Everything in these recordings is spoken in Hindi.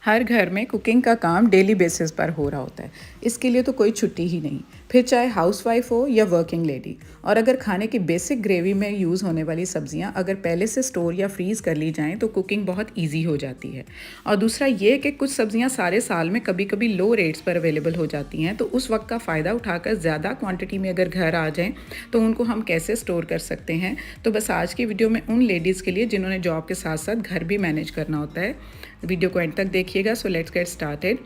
हर घर में कुकिंग का काम डेली बेसिस पर हो रहा होता है। इसके लिए तो कोई छुट्टी ही नहीं, फिर चाहे हाउसवाइफ हो या वर्किंग लेडी। और अगर खाने की बेसिक ग्रेवी में यूज़ होने वाली सब्जियां अगर पहले से स्टोर या फ्रीज़ कर ली जाएं तो कुकिंग बहुत ईजी हो जाती है। और दूसरा ये कि कुछ सब्जियां सारे साल में कभी कभी लो रेट्स पर अवेलेबल हो जाती हैं, तो उस वक्त का फ़ायदा उठाकर ज़्यादा क्वान्टिटी में अगर घर आ जाएँ तो उनको हम कैसे स्टोर कर सकते हैं। तो बस आज की वीडियो में उन लेडीज़ के लिए जिन्होंने जॉब के साथ साथ घर भी मैनेज करना होता है। वीडियो को एंड तक देखिएगा। So let's get started.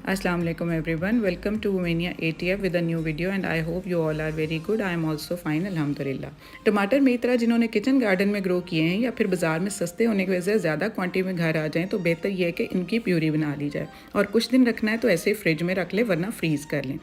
अस्सलाम वालेकुम एवरीवन, वेलकम टू वुमेनिया ATF with a new video and I hope you all are very good. I am also fine अल्हम्दुलिल्लाह। टमाटर मेरी तरह जिन्होंने किचन गार्डन में ग्रो किए हैं या फिर बाजार में सस्ते होने की वजह से ज़्यादा क्वांटिटी में घर आ जाएँ तो बेहतर यह है कि इनकी प्यूरी बना ली जाए और कुछ दिन रखना है तो ऐसे ही फ्रिज में रख लें वरना फ्रीज़ कर लें।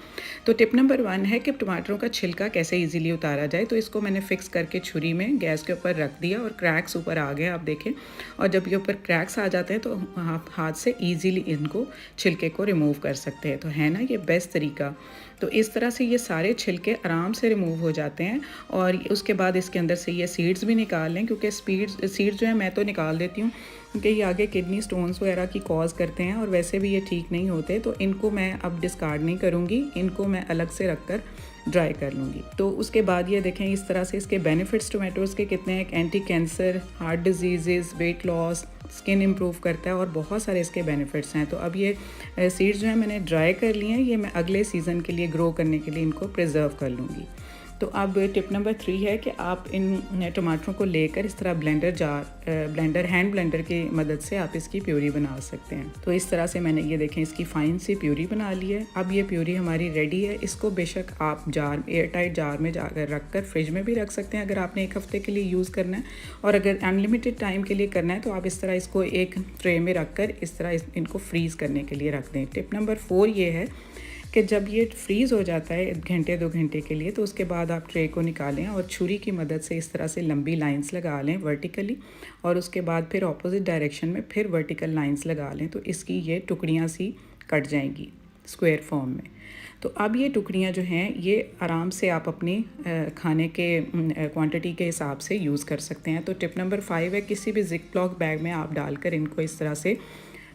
तो टिप नंबर 1 है कि टमाटरों का छिलका कैसे ईजिली उतारा जाए। तो इसको मैंने फिक्स करके छुरी में गैस के ऊपर रख दिया और क्रैक्स ऊपर आ गए, आप देखें। और जब ये ऊपर क्रैक्स आ जाते हैं तो आप हाथ से ईजिली इनको छिलके को रिमूव कर सकते हैं। तो है ना ये बेस्ट तरीका। तो इस तरह से ये सारे छिलके आराम से रिमूव हो जाते हैं और उसके बाद इसके अंदर से ये सीड्स भी निकाल लें, क्योंकि सीड्स जो है मैं तो निकाल देती हूँ क्योंकि ये आगे किडनी स्टोन्स वगैरह की कॉज करते हैं और वैसे भी ये ठीक नहीं होते। तो इनको मैं अब डिस्कार्ड नहीं करूँगी, इनको मैं अलग से रख कर ड्राई कर लूँगी। तो उसके बाद ये देखें इस तरह से इसके बेनिफिट्स टोमेटोज़ के कितने हैं। Anti cancer, heart disease, weight loss, skin improve करता है और बहुत सारे इसके बेनिफिट्स हैं। तो अब ये सीड्स जो है मैंने ड्राई कर लिए हैं, ये मैं अगले सीज़न के लिए ग्रो करने के लिए इनको प्रिजर्व कर लूँगी। तो अब टिप नंबर 3 है कि आप इन टमाटरों को लेकर इस तरह हैंड ब्लेंडर की मदद से आप इसकी प्यूरी बना सकते हैं। तो इस तरह से मैंने ये देखें इसकी फाइन सी प्यूरी बना ली है। अब ये प्यूरी हमारी रेडी है। इसको बेशक आप एयर टाइट जार में जाकर रख कर फ्रिज में भी रख सकते हैं अगर आपने एक हफ्ते के लिए यूज़ करना है, और अगर अनलिमिटेड टाइम के लिए करना है तो आप इस तरह इसको एक ट्रे में रख कर इस तरह इनको फ्रीज़ करने के लिए रख दें। टिप नंबर 4 ये है कि जब ये फ्रीज़ हो जाता है 1 घंटे 2 घंटे के लिए, तो उसके बाद आप ट्रे को निकालें और छुरी की मदद से इस तरह से लंबी लाइंस लगा लें वर्टिकली, और उसके बाद फिर ऑपोजिट डायरेक्शन में फिर वर्टिकल लाइंस लगा लें। तो इसकी ये टुकड़ियाँ सी कट जाएंगी स्क्वायर फॉर्म में। तो अब ये टुकड़ियाँ जो हैं ये आराम से आप अपनी खाने के क्वांटिटी के हिसाब से यूज़ कर सकते हैं। तो टिप नंबर 5 है किसी भी जिप-लॉक बैग में आप डालकर इनको इस तरह से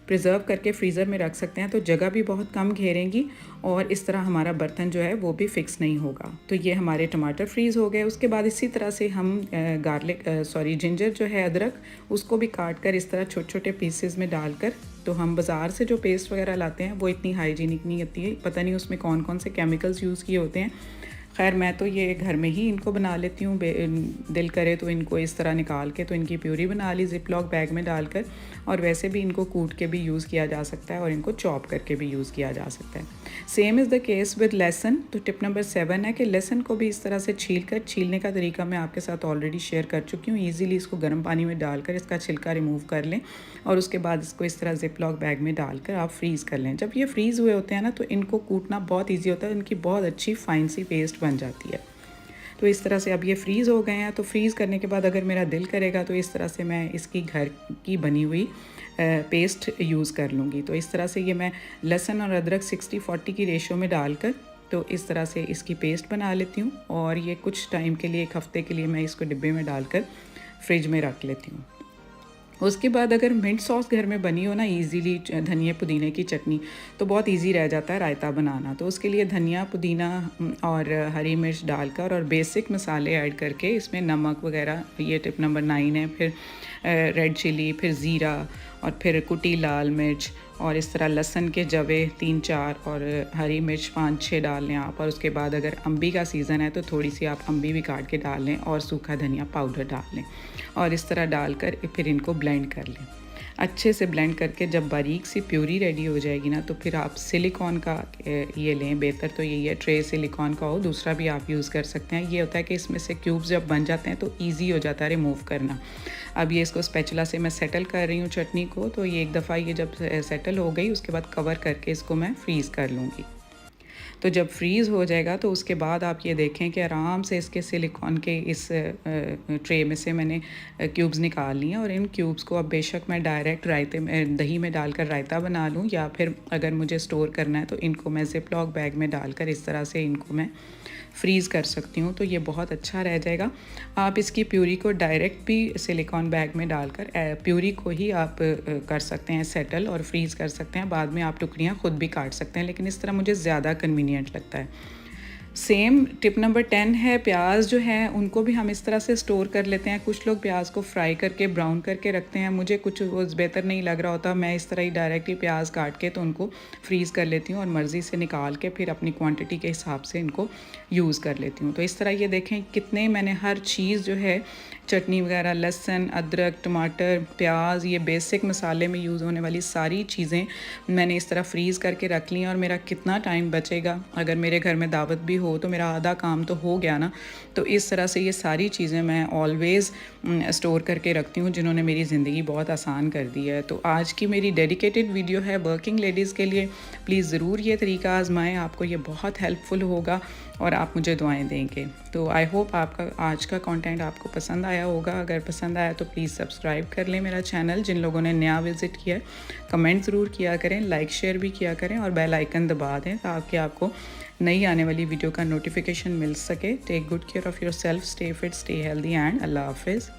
प्रिजर्व करके फ्रीज़र में रख सकते हैं। तो जगह भी बहुत कम घेरेंगी और इस तरह हमारा बर्तन जो है वो भी फिक्स नहीं होगा। तो ये हमारे टमाटर फ्रीज़ हो गए। उसके बाद इसी तरह से हम जिंजर जो है अदरक, उसको भी काट कर इस तरह छोटे छोटे पीसेस में डालकर, तो हम बाज़ार से जो पेस्ट वगैरह लाते हैं वो इतनी हाइजीनिक नहीं होती है, पता नहीं उसमें कौन कौन से केमिकल्स यूज़ किए होते हैं। खैर मैं तो ये घर में ही इनको बना लेती हूँ। दिल करे तो इनको इस तरह निकाल के तो इनकी प्यूरी बना ली जिप-लॉक बैग में डालकर, और वैसे भी इनको कूट के भी यूज़ किया जा सकता है और इनको चॉप करके भी यूज़ किया जा सकता है। Same is the case with लहसुन। तो टिप नंबर 7 है कि लहसुन को भी इस तरह से छीलने का तरीका मैं आपके साथ ऑलरेडी शेयर कर चुकी हूँ। ईजिली इसको गर्म पानी में डालकर इसका छिलका रिमूव कर लें और उसके बाद इसको इस तरह जिप-लॉक बैग में डालकर आप फ्रीज़ कर लें। जब ये फ्रीज़ हुए होते हैं ना तो इनको कूटना बहुत ईजी होता है, इनकी बहुत अच्छी फाइन सी पेस्ट बन जाती है। तो इस तरह से अब ये फ्रीज़ हो गए हैं। तो फ्रीज़ करने के बाद अगर मेरा दिल करेगा तो इस तरह से मैं इसकी घर की बनी हुई पेस्ट यूज़ कर लूँगी। तो इस तरह से ये मैं लहसुन और अदरक 60-40 की रेशो में डालकर तो इस तरह से इसकी पेस्ट बना लेती हूँ, और ये कुछ टाइम के लिए 1 हफ्ते के लिए मैं इसको डिब्बे में डालकर फ्रिज में रख लेती हूँ। उसके बाद अगर मिंट सॉस घर में बनी हो ना ईज़िली, धनिया पुदीने की चटनी, तो बहुत इजी रह जाता है रायता बनाना। तो उसके लिए धनिया पुदीना और हरी मिर्च डालकर और बेसिक मसाले ऐड करके इसमें नमक वगैरह, ये टिप नंबर 9 है। फिर रेड चिली, फिर ज़ीरा और फिर कुटी लाल मिर्च, और इस तरह लहसुन के जवे 3-4 और हरी मिर्च 5-6 डाल लें आप। और उसके बाद अगर अम्बी का सीज़न है तो थोड़ी सी आप अम्बी भी काट के डाल लें और सूखा धनिया पाउडर डाल लें, और इस तरह डालकर फिर इनको ब्लेंड कर लें। अच्छे से ब्लेंड करके जब बारीक सी प्यूरी रेडी हो जाएगी ना, तो फिर आप सिलिकॉन का ये लें। बेहतर तो यही है ट्रे सिलिकॉन का हो, दूसरा भी आप यूज़ कर सकते हैं। ये होता है कि इसमें से क्यूब्स जब बन जाते हैं तो ईजी हो जाता है रिमूव करना। अब ये इसको स्पैचुला से मैं सेटल कर रही हूँ चटनी को। तो ये एक दफ़ा ये जब सेटल हो गई उसके बाद कवर करके इसको मैं फ्रीज़ कर लूँगी। तो जब फ्रीज़ हो जाएगा तो उसके बाद आप ये देखें कि आराम से इसके सिलिकॉन के इस ट्रे में से मैंने क्यूब्स निकाल लिए, और इन क्यूब्स को अब बेशक मैं डायरेक्ट रायते में दही में डालकर रायता बना लूँ, या फिर अगर मुझे स्टोर करना है तो इनको मैं ज़िप लॉक बैग में डालकर इस तरह से इनको मैं फ्रीज़ कर सकती हूँ, तो ये बहुत अच्छा रह जाएगा। आप इसकी प्यूरी को डायरेक्ट भी सिलिकॉन बैग में डालकर प्यूरी को ही आप कर सकते हैं सेटल और फ्रीज़ कर सकते हैं। बाद में आप टुकड़ियाँ खुद भी काट सकते हैं, लेकिन इस तरह मुझे ज़्यादा कन्वीनियंट लगता है। सेम टिप नंबर 10 है, प्याज जो है उनको भी हम इस तरह से स्टोर कर लेते हैं। कुछ लोग प्याज को फ्राई करके ब्राउन करके रखते हैं, मुझे कुछ वो बेहतर नहीं लग रहा होता, मैं इस तरह ही डायरेक्ट ही प्याज काट के तो उनको फ्रीज़ कर लेती हूँ और मर्ज़ी से निकाल के फिर अपनी क्वांटिटी के हिसाब से इनको यूज़ कर लेती हूँ। तो इस तरह ये देखें कितने मैंने हर चीज़ जो है, चटनी वगैरह, लहसुन, अदरक, टमाटर, प्याज, ये बेसिक मसाले में यूज़ होने वाली सारी चीज़ें मैंने इस तरह फ्रीज़ करके रख ली हैं। और मेरा कितना टाइम बचेगा, अगर मेरे घर में दावत भी हो तो मेरा आधा काम तो हो गया ना। तो इस तरह से ये सारी चीज़ें मैं ऑलवेज़ स्टोर करके रखती हूँ, जिन्होंने मेरी ज़िंदगी बहुत आसान कर दी है। तो आज की मेरी डेडिकेटेड वीडियो है वर्किंग लेडीज़ के लिए। प्लीज़ ज़रूर ये तरीका आजमाएँ, आपको ये बहुत हेल्पफुल होगा और आप मुझे दुआएं देंगे। तो आई होप आपका आज का कंटेंट आपको पसंद आया होगा। अगर पसंद आया तो प्लीज़ सब्सक्राइब कर लें मेरा चैनल। जिन लोगों ने नया विज़िट किया, कमेंट ज़रूर किया करें, लाइक शेयर भी किया करें और बेल आइकन दबा दें ताकि आपको नई आने वाली वीडियो का नोटिफिकेशन मिल सके। Take good care of yourself, stay fit, stay healthy and अल्लाह हाफिज़।